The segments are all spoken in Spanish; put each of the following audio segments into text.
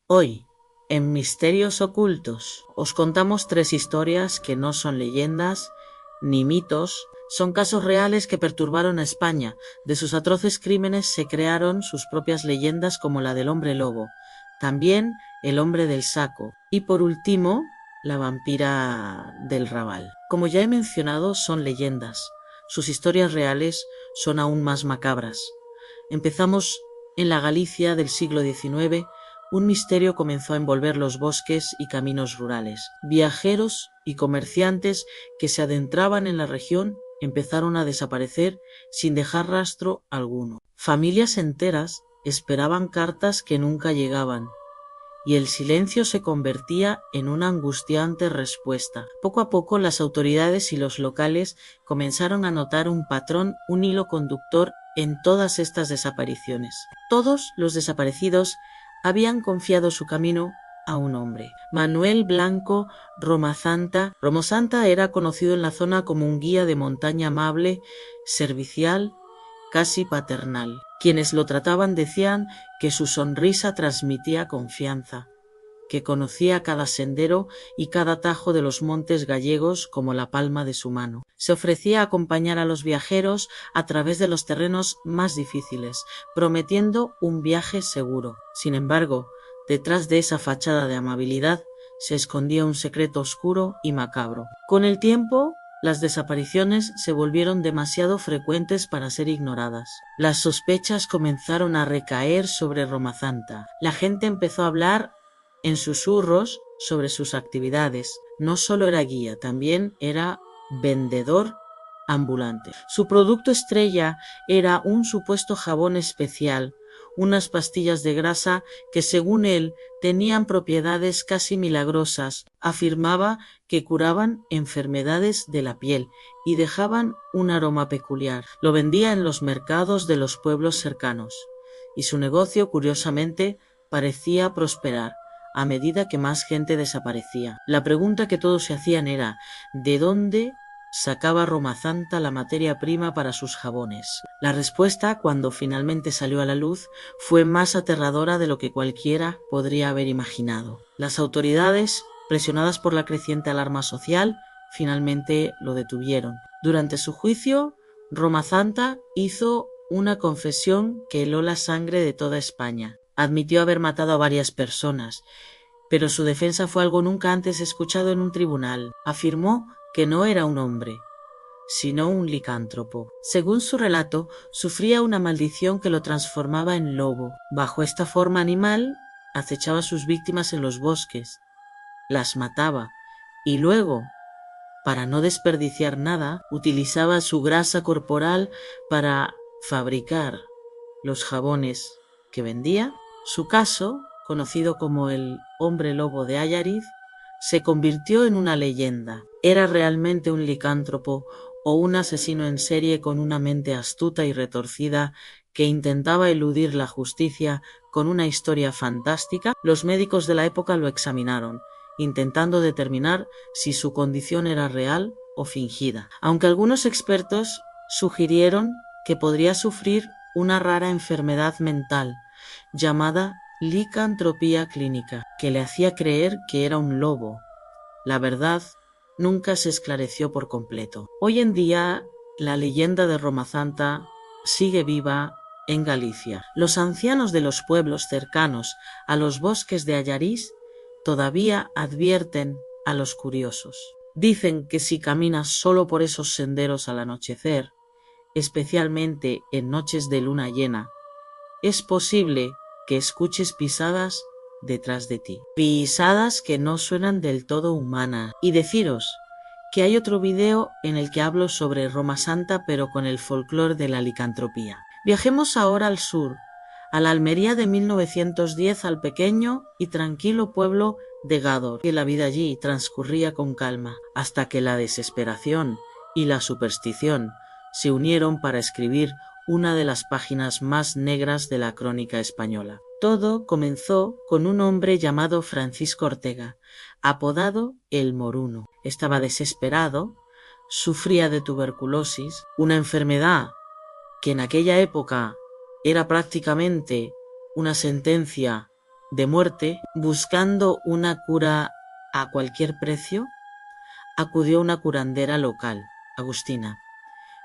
Hoy, en Misterios Ocultos, os contamos tres historias que no son leyendas ni mitos, son casos reales que perturbaron a España. De sus atroces crímenes se crearon sus propias leyendas como la del hombre lobo, también el hombre del saco y por último, la vampira del Raval. Como ya he mencionado, son leyendas. Sus historias reales son aún más macabras. Empezamos en la Galicia del siglo XIX. Un misterio comenzó a envolver los bosques y caminos rurales. Viajeros y comerciantes que se adentraban en la región empezaron a desaparecer sin dejar rastro alguno. Familias enteras esperaban cartas que nunca llegaban, y el silencio se convertía en una angustiante respuesta. Poco a poco las autoridades y los locales comenzaron a notar un patrón, un hilo conductor en todas estas desapariciones. Todos los desaparecidos habían confiado su camino a un hombre, Manuel Blanco Romazanta. Romazanta era conocido en la zona como un guía de montaña amable, servicial, casi paternal. Quienes lo trataban decían que su sonrisa transmitía confianza, que conocía cada sendero y cada tajo de los montes gallegos como la palma de su mano. Se ofrecía a acompañar a los viajeros a través de los terrenos más difíciles, prometiendo un viaje seguro. Sin embargo, detrás de esa fachada de amabilidad se escondía un secreto oscuro y macabro. Con el tiempo, las desapariciones se volvieron demasiado frecuentes para ser ignoradas. Las sospechas comenzaron a recaer sobre Romazanta. La gente empezó a hablar en susurros sobre sus actividades. No solo era guía, también era vendedor ambulante. Su producto estrella era un supuesto jabón especial, unas pastillas de grasa que según él tenían propiedades casi milagrosas. Afirmaba que curaban enfermedades de la piel y dejaban un aroma peculiar. Lo vendía en los mercados de los pueblos cercanos y su negocio, curiosamente, parecía prosperar a medida que más gente desaparecía. La pregunta que todos se hacían era ¿de dónde sacaba Romazanta la materia prima para sus jabones? La respuesta, cuando finalmente salió a la luz, fue más aterradora de lo que cualquiera podría haber imaginado. Las autoridades, presionadas por la creciente alarma social, finalmente lo detuvieron. Durante su juicio, Romazanta hizo una confesión que heló la sangre de toda España. Admitió haber matado a varias personas, pero su defensa fue algo nunca antes escuchado en un tribunal. Afirmó que no era un hombre, sino un licántropo. Según su relato, sufría una maldición que lo transformaba en lobo. Bajo esta forma animal, acechaba a sus víctimas en los bosques, las mataba y luego, para no desperdiciar nada, utilizaba su grasa corporal para fabricar los jabones que vendía. Su caso, conocido como el hombre lobo de Allariz, se convirtió en una leyenda. ¿Era realmente un licántropo o un asesino en serie con una mente astuta y retorcida que intentaba eludir la justicia con una historia fantástica? Los médicos de la época lo examinaron, intentando determinar si su condición era real o fingida, aunque algunos expertos sugirieron que podría sufrir una rara enfermedad mental llamada licantropía clínica, que le hacía creer que era un lobo. La verdad nunca se esclareció por completo. Hoy en día, la leyenda de Romazanta sigue viva en Galicia. Los ancianos de los pueblos cercanos a los bosques de Allariz todavía advierten a los curiosos. Dicen que si caminas solo por esos senderos al anochecer, especialmente en noches de luna llena, es posible que escuches pisadas detrás de ti. Pisadas que no suenan del todo humanas. Y deciros que hay otro video en el que hablo sobre Romazanta pero con el folclore de la licantropía. Viajemos ahora al sur, a la Almería de 1910, al pequeño y tranquilo pueblo de Gádor, que la vida allí transcurría con calma, hasta que la desesperación y la superstición se unieron para escribir una de las páginas más negras de la crónica española. Todo comenzó con un hombre llamado Francisco Ortega, apodado El Moruno. Estaba desesperado, sufría de tuberculosis, una enfermedad que en aquella época era prácticamente una sentencia de muerte, buscando una cura a cualquier precio, acudió a una curandera local, Agustina.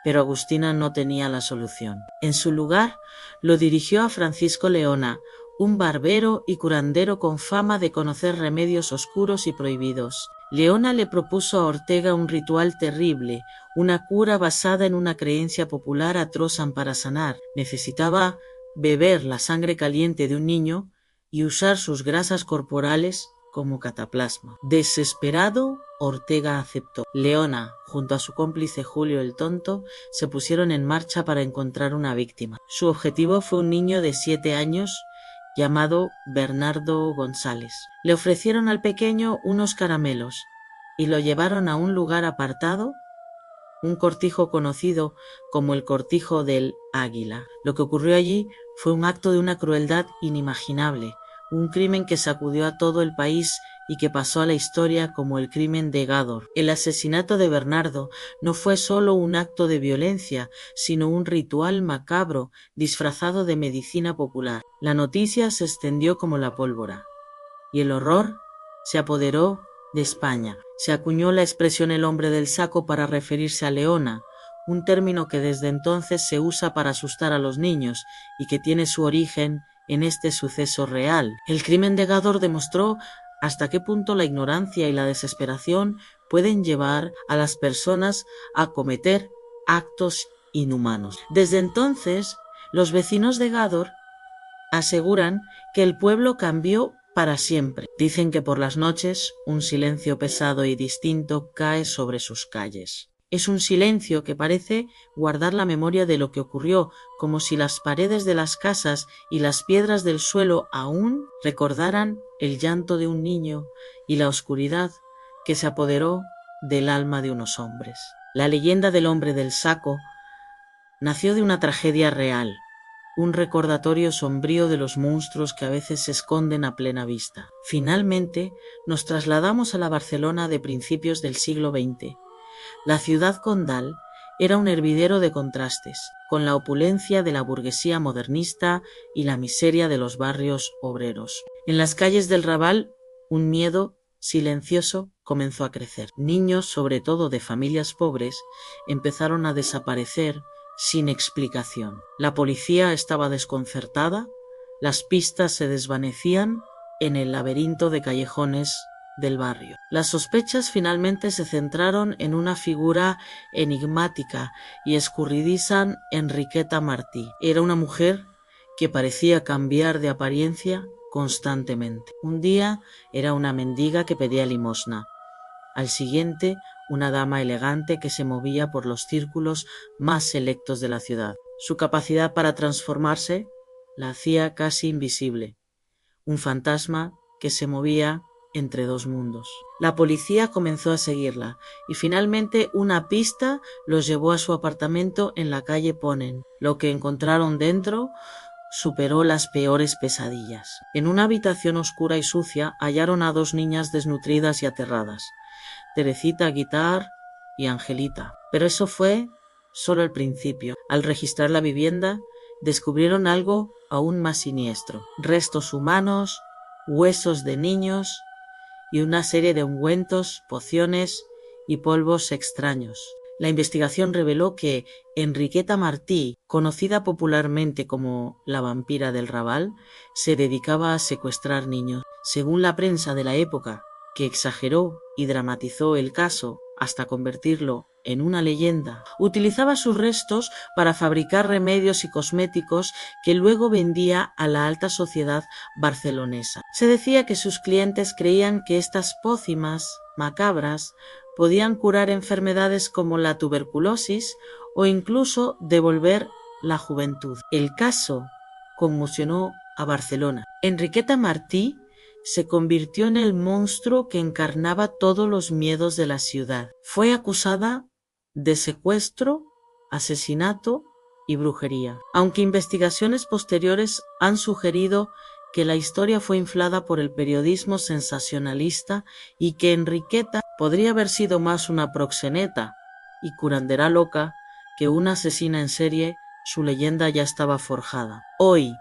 Pero Agustina no tenía la solución. En su lugar, lo dirigió a Francisco Leona, un barbero y curandero con fama de conocer remedios oscuros y prohibidos. Leona le propuso a Ortega un ritual terrible, una cura basada en una creencia popular atroz para sanar. Necesitaba beber la sangre caliente de un niño y usar sus grasas corporales como cataplasma. Desesperado, Ortega aceptó. Leona, junto a su cómplice Julio el Tonto, se pusieron en marcha para encontrar una víctima. Su objetivo fue un niño de 7 años llamado Bernardo González. Le ofrecieron al pequeño unos caramelos y lo llevaron a un lugar apartado, un cortijo conocido como el Cortijo del Águila. Lo que ocurrió allí fue un acto de una crueldad inimaginable, un crimen que sacudió a todo el país y que pasó a la historia como el crimen de Gádor. El asesinato de Bernardo no fue solo un acto de violencia, sino un ritual macabro disfrazado de medicina popular. La noticia se extendió como la pólvora, y el horror se apoderó de España. Se acuñó la expresión el hombre del saco para referirse a Leona, un término que desde entonces se usa para asustar a los niños y que tiene su origen en este suceso real. El crimen de Gádor demostró hasta qué punto la ignorancia y la desesperación pueden llevar a las personas a cometer actos inhumanos. Desde entonces, los vecinos de Gádor aseguran que el pueblo cambió para siempre. Dicen que por las noches un silencio pesado y distinto cae sobre sus calles. Es un silencio que parece guardar la memoria de lo que ocurrió, como si las paredes de las casas y las piedras del suelo aún recordaran el llanto de un niño y la oscuridad que se apoderó del alma de unos hombres. La leyenda del hombre del saco nació de una tragedia real, un recordatorio sombrío de los monstruos que a veces se esconden a plena vista. Finalmente, nos trasladamos a la Barcelona de principios del siglo XX. La ciudad condal era un hervidero de contrastes, con la opulencia de la burguesía modernista y la miseria de los barrios obreros. En las calles del Raval, un miedo silencioso comenzó a crecer. Niños, sobre todo de familias pobres, empezaron a desaparecer sin explicación. La policía estaba desconcertada, las pistas se desvanecían en el laberinto de callejones del barrio. Las sospechas finalmente se centraron en una figura enigmática y escurridiza, Enriqueta Martí. Era una mujer que parecía cambiar de apariencia constantemente. Un día era una mendiga que pedía limosna. Al siguiente, una dama elegante que se movía por los círculos más selectos de la ciudad. Su capacidad para transformarse la hacía casi invisible. Un fantasma que se movía entre dos mundos. La policía comenzó a seguirla y finalmente una pista los llevó a su apartamento en la calle Ponen. Lo que encontraron dentro superó las peores pesadillas. En una habitación oscura y sucia hallaron a dos niñas desnutridas y aterradas, Teresita Guitar y Angelita. Pero eso fue solo el principio. Al registrar la vivienda, descubrieron algo aún más siniestro: restos humanos, huesos de niños y una serie de ungüentos, pociones y polvos extraños. La investigación reveló que Enriqueta Martí, conocida popularmente como la vampira del Raval, se dedicaba a secuestrar niños. Según la prensa de la época, que exageró y dramatizó el caso hasta convertirlo en una leyenda, utilizaba sus restos para fabricar remedios y cosméticos que luego vendía a la alta sociedad barcelonesa. Se decía que sus clientes creían que estas pócimas macabras podían curar enfermedades como la tuberculosis o incluso devolver la juventud. El caso conmocionó a Barcelona. Enriqueta Martí se convirtió en el monstruo que encarnaba todos los miedos de la ciudad. Fue acusada de secuestro, asesinato y brujería, aunque investigaciones posteriores han sugerido que la historia fue inflada por el periodismo sensacionalista y que Enriqueta podría haber sido más una proxeneta y curandera loca que una asesina en serie. Su leyenda ya estaba forjada. Hoy,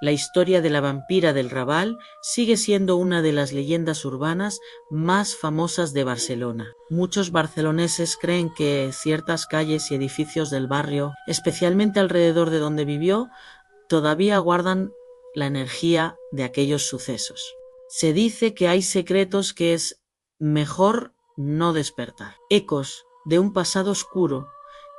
La historia de la vampira del Raval sigue siendo una de las leyendas urbanas más famosas de Barcelona. Muchos barceloneses creen que ciertas calles y edificios del barrio, especialmente alrededor de donde vivió, todavía guardan la energía de aquellos sucesos. Se dice que hay secretos que es mejor no despertar. Ecos de un pasado oscuro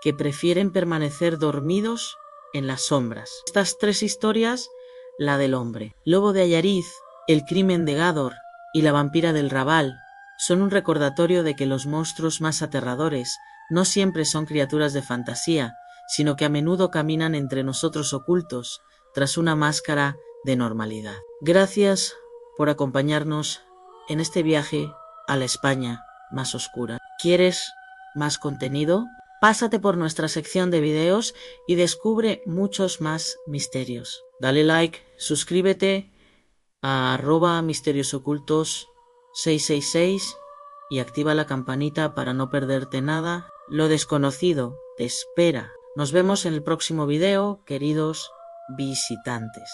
que prefieren permanecer dormidos en las sombras. Estas tres historias, la del hombre lobo de Allariz, el crimen de Gádor y la vampira del Raval, son un recordatorio de que los monstruos más aterradores no siempre son criaturas de fantasía, sino que a menudo caminan entre nosotros ocultos tras una máscara de normalidad. Gracias por acompañarnos en este viaje a la España más oscura. ¿Quieres más contenido? Pásate por nuestra sección de videos y descubre muchos más misterios. Dale like, suscríbete a @misteriosocultos666 y activa la campanita para no perderte nada. Lo desconocido te espera. Nos vemos en el próximo video, queridos visitantes.